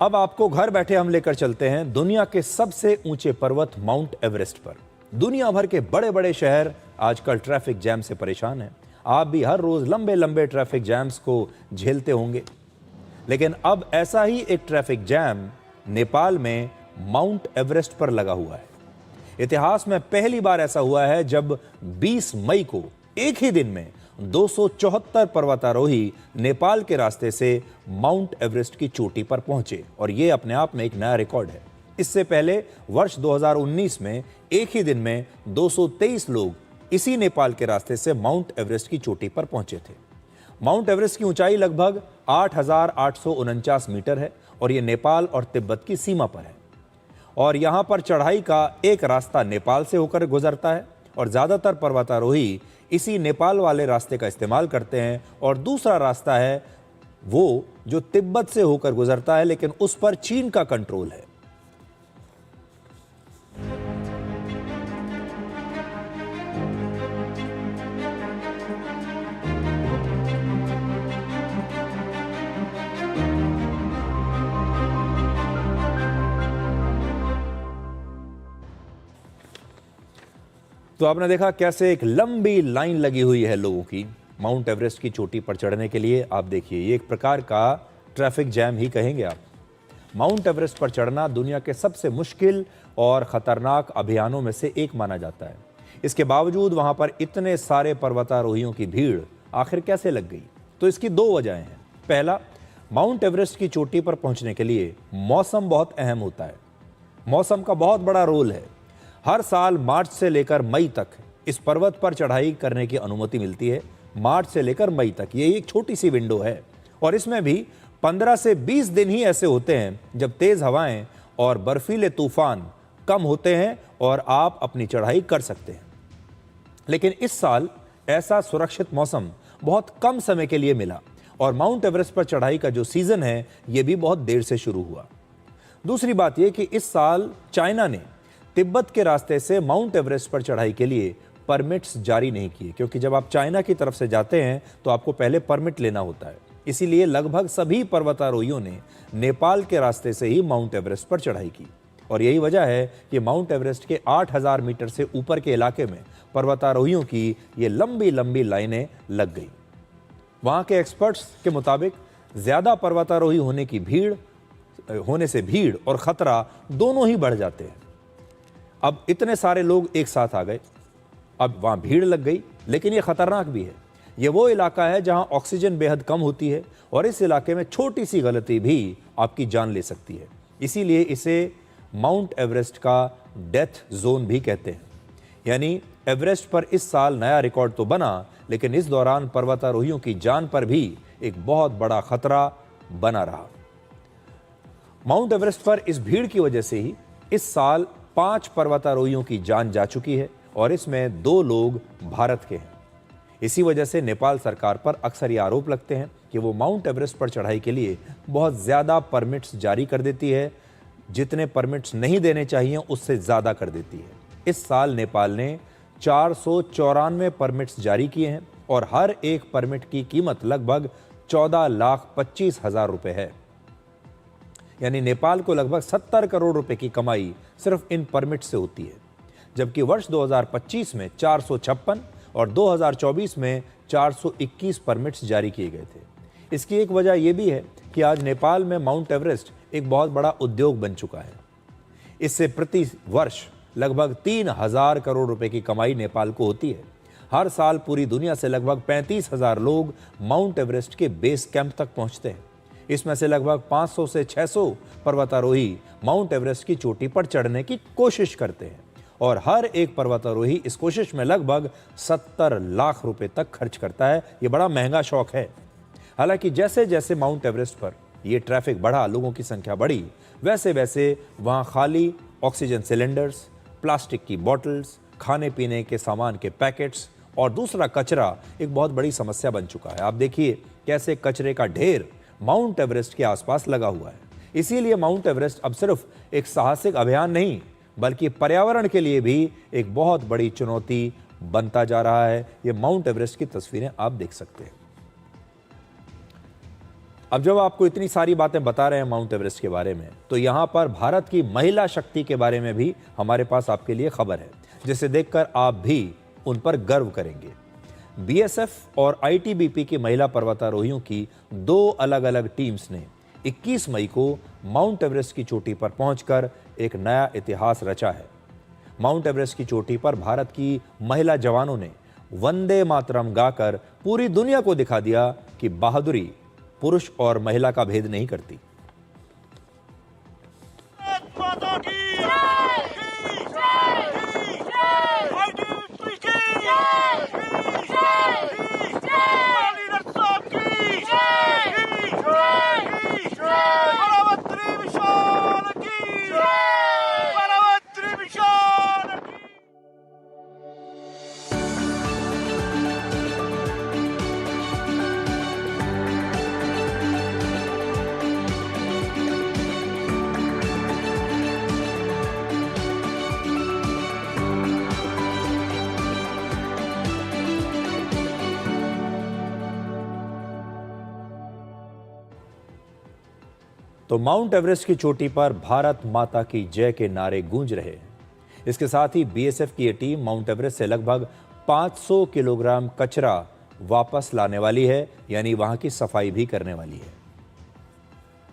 अब आपको घर बैठे हम लेकर चलते हैं दुनिया के सबसे ऊंचे पर्वत माउंट एवरेस्ट पर। दुनिया भर के बड़े बड़े शहर आजकल ट्रैफिक जैम से परेशान हैं। आप भी हर रोज लंबे लंबे ट्रैफिक जैम्स को झेलते होंगे, लेकिन अब ऐसा ही एक ट्रैफिक जैम नेपाल में माउंट एवरेस्ट पर लगा हुआ है। इतिहास में पहली बार ऐसा हुआ है जब 20 मई को एक ही दिन में 274 पर्वतारोही नेपाल के रास्ते से माउंट एवरेस्ट की चोटी पर पहुंचे, और यह अपने आप में एक नया रिकॉर्ड है। इससे पहले वर्ष 2019 में एक ही दिन में 223 लोग इसी नेपाल के रास्ते से माउंट एवरेस्ट की चोटी पर पहुंचे थे। माउंट एवरेस्ट की ऊंचाई लगभग 8,849 मीटर है और यह नेपाल और तिब्बत की सीमा पर है। और यहां पर चढ़ाई का एक रास्ता नेपाल से होकर गुजरता है और ज्यादातर पर्वतारोही इसी नेपाल वाले रास्ते का इस्तेमाल करते हैं, और दूसरा रास्ता है वो जो तिब्बत से होकर गुजरता है, लेकिन उस पर चीन का कंट्रोल है। तो आपने देखा कैसे एक लंबी लाइन लगी हुई है लोगों की माउंट एवरेस्ट की चोटी पर चढ़ने के लिए। आप देखिए, ये एक प्रकार का ट्रैफिक जैम ही कहेंगे आप। माउंट एवरेस्ट पर चढ़ना दुनिया के सबसे मुश्किल और खतरनाक अभियानों में से एक माना जाता है। इसके बावजूद वहां पर इतने सारे पर्वतारोहियों की भीड़ आखिर कैसे लग गई? तो इसकी दो वजहें हैं। पहला, माउंट एवरेस्ट की चोटी पर पहुंचने के लिए मौसम बहुत अहम होता है। मौसम का बहुत बड़ा रोल है। हर साल मार्च से लेकर मई तक इस पर्वत पर चढ़ाई करने की अनुमति मिलती है। मार्च से लेकर मई तक ये एक छोटी सी विंडो है, और इसमें भी 15 से 20 दिन ही ऐसे होते हैं जब तेज हवाएं और बर्फीले तूफान कम होते हैं और आप अपनी चढ़ाई कर सकते हैं। लेकिन इस साल ऐसा सुरक्षित मौसम बहुत कम समय के लिए मिला, और माउंट एवरेस्ट पर चढ़ाई का जो सीजन है ये भी बहुत देर से शुरू हुआ। दूसरी बात यह कि इस साल चाइना ने तिब्बत के रास्ते से माउंट एवरेस्ट पर चढ़ाई के लिए परमिट्स जारी नहीं किए, क्योंकि जब आप चाइना की तरफ से जाते हैं तो आपको पहले परमिट लेना होता है। इसीलिए लगभग सभी पर्वतारोहियों ने नेपाल के रास्ते से ही माउंट एवरेस्ट पर चढ़ाई की, और यही वजह है कि माउंट एवरेस्ट के 8,000 मीटर से ऊपर के इलाके में पर्वतारोहियों की ये लंबी लंबी लाइनें लग गई। वहां के एक्सपर्ट्स के मुताबिक ज्यादा पर्वतारोही होने से भीड़ और खतरा दोनों ही बढ़ जाते हैं। अब इतने सारे लोग एक साथ आ गए, अब वहां भीड़ लग गई, लेकिन यह खतरनाक भी है। यह वो इलाका है जहां ऑक्सीजन बेहद कम होती है, और इस इलाके में छोटी सी गलती भी आपकी जान ले सकती है। इसीलिए इसे माउंट एवरेस्ट का डेथ जोन भी कहते हैं। यानी एवरेस्ट पर इस साल नया रिकॉर्ड तो बना, लेकिन इस दौरान पर्वतारोहियों की जान पर भी एक बहुत बड़ा खतरा बना रहा। माउंट एवरेस्ट पर इस भीड़ की वजह से ही इस साल 5 पर्वतारोहियों की जान जा चुकी है, और इसमें 2 लोग भारत के हैं। इसी वजह से नेपाल सरकार पर अक्सर ये आरोप लगते हैं कि वो माउंट एवरेस्ट पर चढ़ाई के लिए बहुत ज़्यादा परमिट्स जारी कर देती है, जितने परमिट्स नहीं देने चाहिए उससे ज़्यादा कर देती है। इस साल नेपाल ने 494 परमिट्स जारी किए हैं, और हर एक परमिट की कीमत लगभग 14,25,000 रुपये है। यानी नेपाल को लगभग 70 करोड़ रुपए की कमाई सिर्फ इन परमिट से होती है, जबकि वर्ष 2025 में 456 और 2024 में 421 परमिट्स जारी किए गए थे। इसकी एक वजह यह भी है कि आज नेपाल में माउंट एवरेस्ट एक बहुत बड़ा उद्योग बन चुका है। इससे प्रति वर्ष लगभग 3,000 करोड़ रुपए की कमाई नेपाल को होती है। हर साल पूरी दुनिया से लगभग 35,000 लोग माउंट एवरेस्ट के बेस कैंप तक पहुंचते हैं। इसमें से लगभग 500 से 600 पर्वतारोही माउंट एवरेस्ट की चोटी पर चढ़ने की कोशिश करते हैं, और हर एक पर्वतारोही इस कोशिश में लगभग 70 लाख रुपए तक खर्च करता है। ये बड़ा महंगा शौक है। हालांकि जैसे जैसे माउंट एवरेस्ट पर ये ट्रैफिक बढ़ा, लोगों की संख्या बढ़ी, वैसे वैसे वहां खाली ऑक्सीजन सिलेंडर्स, प्लास्टिक की बॉटल्स, खाने पीने के सामान के पैकेट्स और दूसरा कचरा एक बहुत बड़ी समस्या बन चुका है। आप देखिए कैसे कचरे का ढेर माउंट एवरेस्ट के आसपास लगा हुआ है। इसीलिए माउंट एवरेस्ट अब सिर्फ एक साहसिक अभियान नहीं, बल्कि पर्यावरण के लिए भी एक बहुत बड़ी चुनौती बनता जा रहा है। ये माउंट एवरेस्ट की तस्वीरें आप देख सकते हैं। अब जब आपको इतनी सारी बातें बता रहे हैं माउंट एवरेस्ट के बारे में, तो यहाँ पर भारत की महिला शक्ति के बारे में भी हमारे पास आपके लिए खबर है, जिसे देखकर आप भी उन पर गर्व करेंगे। बीएसएफ और आईटीबीपी की महिला पर्वतारोहियों की 2 अलग अलग टीम्स ने 21 मई को माउंट एवरेस्ट की चोटी पर पहुंचकर एक नया इतिहास रचा है। माउंट एवरेस्ट की चोटी पर भारत की महिला जवानों ने वंदे मातरम गाकर पूरी दुनिया को दिखा दिया कि बहादुरी पुरुष और महिला का भेद नहीं करती। तो माउंट एवरेस्ट की चोटी पर भारत माता की जय के नारे गूंज रहे हैं। इसके साथ ही बीएसएफ की ये टीम माउंट एवरेस्ट से लगभग 500 किलोग्राम कचरा वापस लाने वाली है, यानी वहां की सफाई भी करने वाली है।